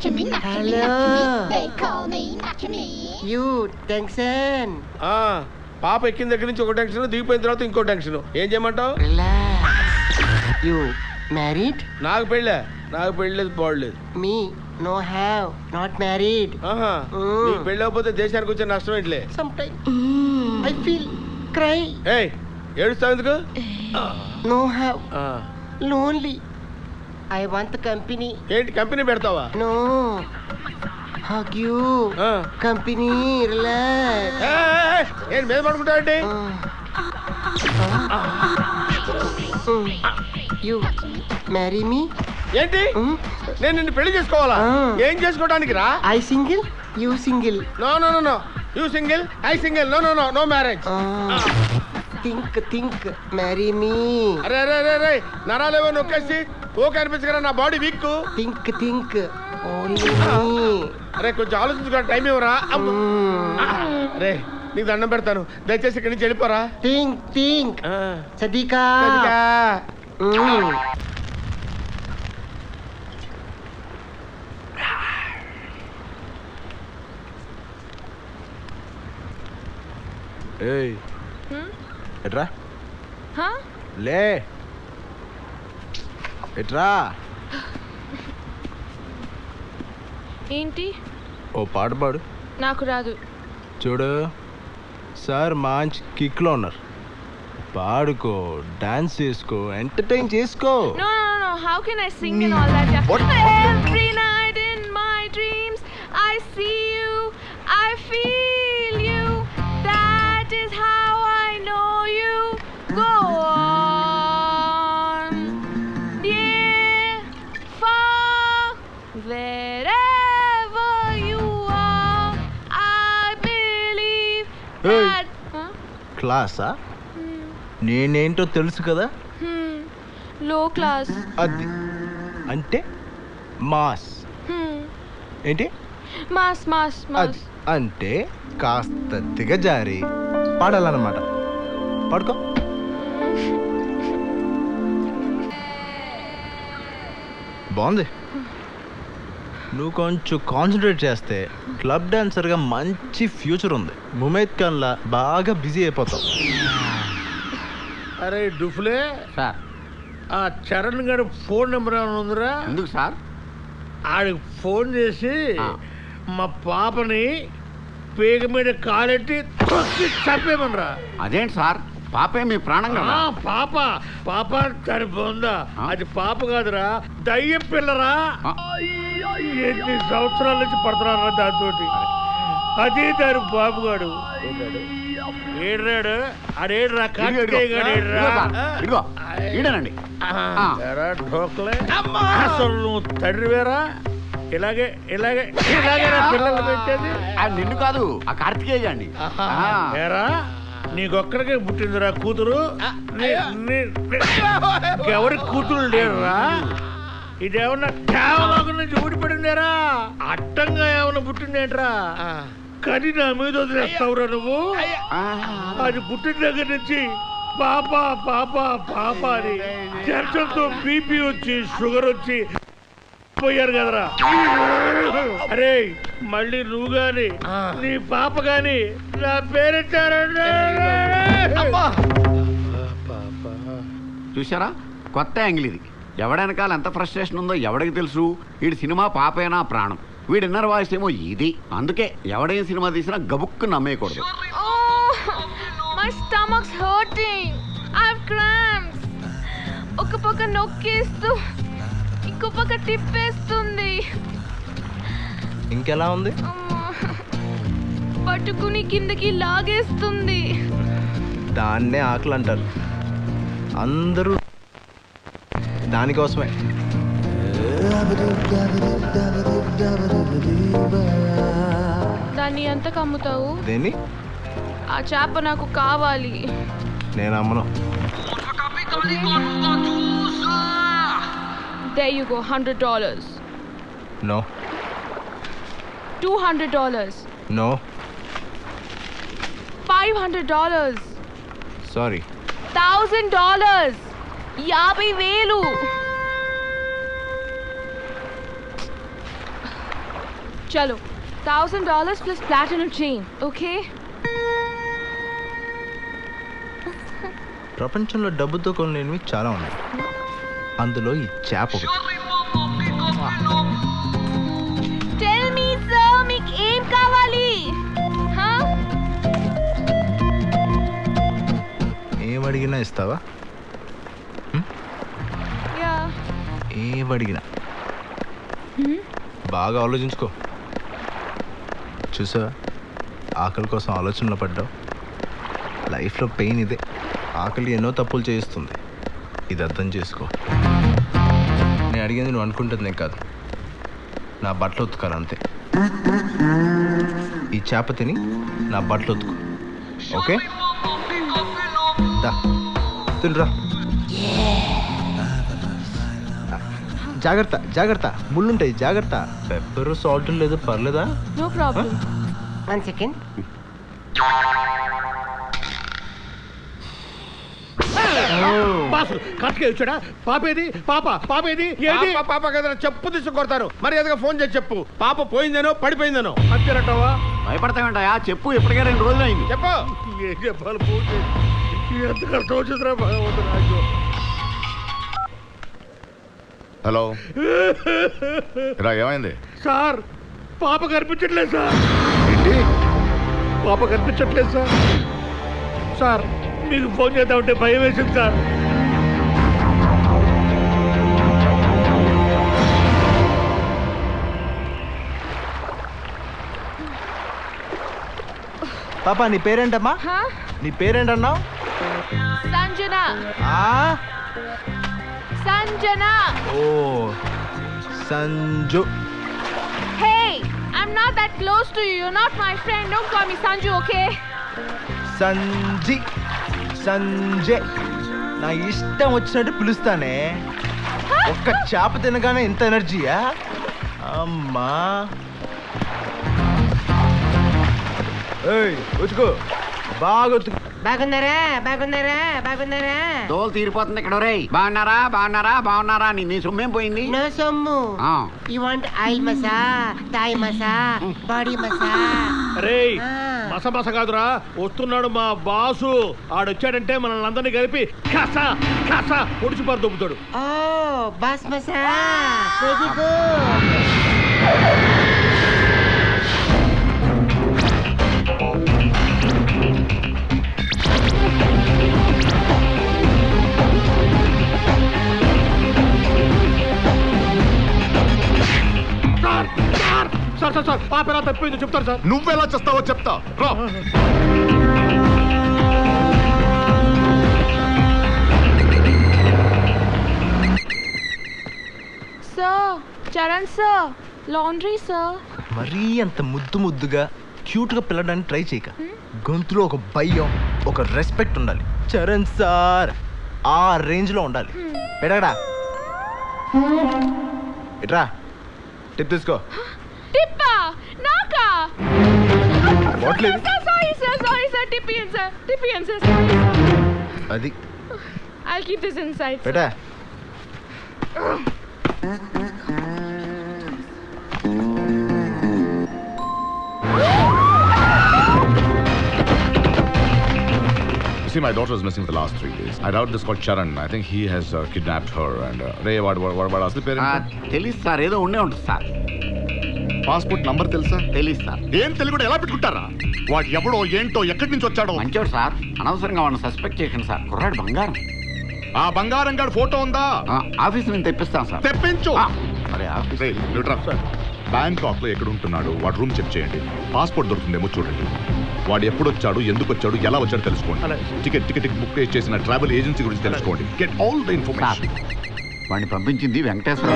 Hello you tension. పాప ఎక్కిన దగ్గర నుంచి ఒక టెన్షన్, దిగిపోయిన తర్వాత ఇంకో టెన్షన్. ఏం చేయమంటావు? You married? నాకు పెళ్ళలేదు పోవలేదు. Me no have not married. నీకు పెళ్ళి అవ్వకపోతే దేశానికి వచ్చే నష్టం ఏంటిలే. Some time I feel cry. ఏయ్ ఏడుస్తావు ఎందుకు? No have lonely. I want company. ఏంటి కంపెనీ పెడతావా? No hug you company. Relax. ఏంటి మీద పడుకుంటావండి? You marry me. ఏంటి నేను నిన్ను పెళ్లి చేసుకోవాలా? ఏం చేసుకోవడానికి రా? I single you single. No no no no you single I single. No no no no marriage. Think marry me. అరే అరే అరే అరే నరాలేవో నొక్కేసి ఓకే అనిపించగల నా body weak. Think only me. అరే కొంచెం ఆలోచించుకో, టైం ఇవ్వరా? అరే నీకు దండం పెడతాను, దయచేసి ఇక్కడి నుంచి వెళ్ళిపోరా. థింక్ సదికా. ఏయ్ ఎట్రా లే ఎట్రా. ఏంటి? ఓ పాట పాడు. నాకు రాదు. చూడు సార్ మంచి కిక్లో ఉన్నారు, పాడుకో, డాన్స్ చేసుకో, ఎంటర్టైన్ చేసుకో. No. How can I sing and all that? What? Every night in my dreams I see you, I feel you. That is how I know you. Go on, yeah, far, wherever you are. I believe that. క్లాసా? నేనేంటో తెలుసు కదా. లో class. అది అంటే mass. ఏంటి? Mass అది అంటే కాస్త దిగజారి పాడాలన్నమాట. పాడుకో. బాగుంది. నువ్వు కొంచెం కాన్సన్ట్రేట్ చేస్తే క్లబ్ డాన్సర్గా మంచి ఫ్యూచర్ ఉంది. ముమైత్ ఖాన్లా బాగా బిజీ అయిపోతావు. అరే డుఫ్లే సార్, ఆ చరణ్ గారి ఫోన్ నెంబర్ ఏమైనా ఉందిరా? ఎందుకు సార్? ఆడికి ఫోన్ చేసి మా పాపని పేగ మీద కాలెట్టి చంపేమనరా. అదేంటి సార్, పాపే మీ ప్రాణం కదా. పాప సరిపోందా? అది పాప కాదురా, దయ్యం పిల్లరా. ఎన్ని సంవత్సరాల నుంచి పడుతున్నారా దాంతో. అది దాని బాబుగాడు ఏడ్రాడు. ఆడేడ్రా అసలు నువ్వు తండ్రివేరా? ఇలాగే పిల్లలు పెంచేది. నిన్ను కాదు, ఆ కార్తికేయ అండి. ఏరా నీకొక్కడికే పుట్టిందిరా కూతురు? ఎవరికి కూతురు లేరురా? ఇదేమన్నా కేవలం నుంచి ఊడిపడిందేరా? అడ్డంగా ఏమన్నా పుట్టిందేంట్రా? కని నా మీద వదిలేస్తావురా నువ్వు? అది పుట్టిన దగ్గర నుంచి పాప అని చర్చలతో బీపీ వచ్చి షుగర్ వచ్చి పోయారు కదరా. అరే మళ్ళీ నువ్వు గాని నీ పాప గాని నా పేరెట్టారంటే చూసారా, కొత్త యాంగిల్ ఇది. ఎవడెనకాల ఎంత ఫ్రస్ట్రేషన్ ఉందో ఎవడికి తెలుసు. వీడి సినిమా పాపైనా ప్రాణం, వీడి ఇన్నర్ వాయిస్ ఏమో ఇది. అందుకే ఎవడేం సినిమా తీసినా గబుక్కు నమ్మేయకూడదు. My stomach's hurting. I have cramps. ఒక పక్క నొక్కేస్తూ ఇంకో పక్క తిప్పేస్తుంది. ఇంకెలా ఉంది? పట్టుకుని కిందకి లాగేస్తుంది. దాన్నే ఆకలి అంటారు. అందరూ దానికోసమే. దాన్ని ఎంత కమ్ముతావు? దేన్ని? ఆ చేప నాకు కావాలి. నేను అమ్మను. There you go, $100. No. $200. No. $500. Sorry. $1,000. 50,000. Chalo, $1,000 plus platinum chain, okay? ప్రపంచంలో డబ్బుతో కొనలేనివి చాలా ఉన్నాయి, అందులో ఈ చేప ఒకటి. Tell me, sir, మీకు ఏం కావాలి? Huh? ఏం అడిగినా ఇస్తావా? Yeah. ఏం అడిగినా బాగా ఆలోచించుకో. చూసావా, ఆకలి కోసం ఆలోచనలో పడ్డావు. లైఫ్లో పెయిన్ ఇదే. ఆకలి ఎన్నో తప్పులు చేయిస్తుంది, ఇది అర్థం చేసుకో. నేను అడిగింది నువ్వు అనుకుంటుంది నేను కాదు, నా బట్టలు ఉతుకాలి అంతే. ఈ చేప తిని నా బట్టలు ఉతుకు, ఓకే? దా తినరా. జాగ్రత్త జాగ్రత్త, ముళ్ళుంటాయి, జాగ్రత్త. పెప్పర్ సాల్ట్ లేదు, పర్లేదా? No problem. 1 second. బాసు కట్కే వచ్చాడా? పాపేది? పాపేది? ఏది? పాప కదా, చెప్పు తీసుకొడతారు. మరి ఏదైనా ఫోన్ చేసి చెప్పు, పాప పోయిందనో పడిపోయిందనో. అంతేనటావా? భయపడతావేంటయా? చెప్పు, ఇప్పటికే 2 రోజులు అయింది. చెప్పు. ఏం చెప్పాలి? ఫోన్ చేసి ఎంత కష్టం వచ్చిందిరా భగవంతుడు నాకు. హలో, ఇలా ఏమైంది? సార్, పాప కనిపించట్లేదు సార్. ఏంటి? పాప కనిపించట్లేదు సార్. సార్, మీకు ఫోన్ చేద్దామంటే భయం వేసింది సార్. పాపా నీ పేరేంటమ్మా? Huh? నీ పేరేంటన్నావు? Sanjana. Sanjana. Oh Sanju. Hey, I'm not that close to you. You're not my friend. Don't call me Sanju, okay? Sanji, Sanjay, నా ఇష్టం వచ్చినట్టు పిలుస్తానే. ఒక్క చేప తినగానే ఇంత ఎనర్జీయా అమ్మా? ఏయ్ ఉతుకు, బాగా ఉతుకు. బాగున్నారా? దోలు తీరిపోతుంది ఇక్కడ. రే బాగున్నారా నీ సొమ్మేం పోయింది? నో సొమ్ము. ఆ. You want oil massage, Thai massage, body massage? రే మస కాదురా, వస్తున్నాడు మా బాసు. ఆడొచ్చాడంటే మనల్ని అందరినీ కలిపి కసా పొడిచిపారు దొబ్బుతాడు. ఓ boss massage, very good. Sir పాప ఎలా తప్పిపోయిందో చెప్తారు సార్. నువ్వెలా చేస్తావో చెప్తా రా. Sir, Charan sir, laundry sir. మరీ అంత ముద్దుగా క్యూట్గా పిల్లడానికి ట్రై చేయక. గొంతులో ఒక భయం, ఒక రెస్పెక్ట్ ఉండాలి. చరణ్ సార్ ఆ రేంజ్లో ఉండాలి. ఎడగడా ఇట్రా, టిప్ తీసుకో. Tippa, Naka. బాట్లేదు. Sorry sir, Tippian sir, sorry sir. అది I'll keep this inside. Sir. Beta You see, my daughter is missing for the last 3 days. I doubt this called Charan. I think he has kidnapped her. And Ray, what asli parent? తెలీదు sir, ఏదో ఉండే ఉంటుంది sir. Passport number తెలుసా? తెలీదు sir. ఏం తెలుగు ఎలా పెట్టుకుంటారా? వాడు ఎవడో ఏంటో ఎక్కడి నుంచి వచ్చాడో. మంచోడు సార్, అనవసరంగా వాడిని సస్పెక్ట్ చేయకండి సార్. కుర్రాడు బంగారం. ఆ బంగారం గారి ఫోటో ఉందా? ఆఫీస్ నుంచి తెప్పిస్తాం సార్. తెప్పించు. మరి ఆఫీస్ రేయ్, నువ్వు రా. బ్యాంకాక్ లో ఎక్కడ ఉంటున్నాడు వాడు రూమ్ చెక్ చేయండి. పాస్పోర్ట్ దొరుకుతుందేమో చూడండి. వాడు ఎప్పుడు వచ్చాడు, ఎందుకు వచ్చాడు, ఎలా వచ్చాడు తెలుసుకోండి. టికెట్ బుక్ చేసిన ట్రావెల్ ఏజెన్సీ గురించి తెలుసుకోండి. Get all the information. వాడిని పంపించింది వెంకటేశ్వర.